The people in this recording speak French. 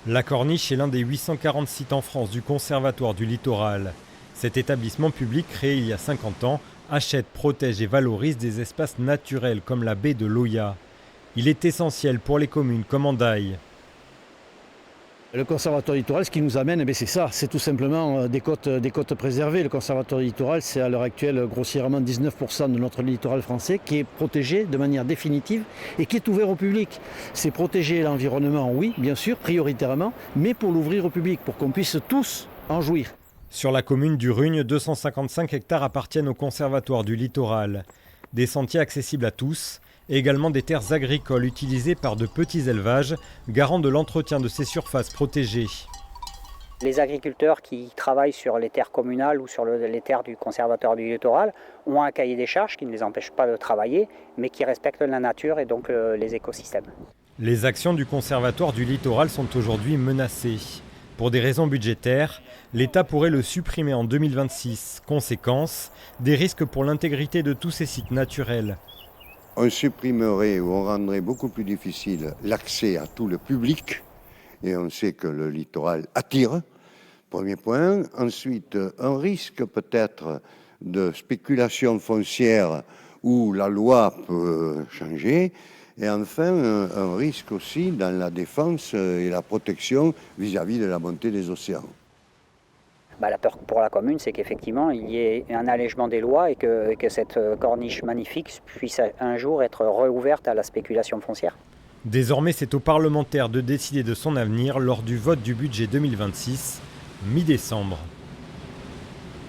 La Corniche est l'un des 840 sites en France du Conservatoire du Littoral. Cet établissement public créé il y a 50 ans achète, protège et valorise des espaces naturels comme la baie de Loya. Il est essentiel pour les communes comme Hendaye. Le conservatoire littoral, ce qui nous amène, c'est ça, c'est tout simplement des côtes préservées. Le conservatoire littoral, c'est à l'heure actuelle grossièrement 19% de notre littoral français qui est protégé de manière définitive et qui est ouvert au public. C'est protéger l'environnement, oui, bien sûr, prioritairement, mais pour l'ouvrir au public, pour qu'on puisse tous en jouir. Sur la commune du Rugne, 255 hectares appartiennent au Conservatoire du Littoral. Des sentiers accessibles à tous, et également des terres agricoles utilisées par de petits élevages, garants de l'entretien de ces surfaces protégées. Les agriculteurs qui travaillent sur les terres communales ou sur les terres du Conservatoire du Littoral ont un cahier des charges qui ne les empêche pas de travailler, mais qui respectent la nature et donc les écosystèmes. Les actions du Conservatoire du Littoral sont aujourd'hui menacées. Pour des raisons budgétaires, l'État pourrait le supprimer en 2026. Conséquence, des risques pour l'intégrité de tous ces sites naturels. On supprimerait ou on rendrait beaucoup plus difficile l'accès à tout le public. Et on sait que le littoral attire, premier point. Ensuite, un risque peut-être de spéculation foncière où la loi peut changer. Et enfin, un risque aussi dans la défense et la protection vis-à-vis de la montée des océans. La peur pour la commune, c'est qu'effectivement, il y ait un allègement des lois et que cette corniche magnifique puisse un jour être réouverte à la spéculation foncière. Désormais, c'est aux parlementaires de décider de son avenir lors du vote du budget 2026, mi-décembre.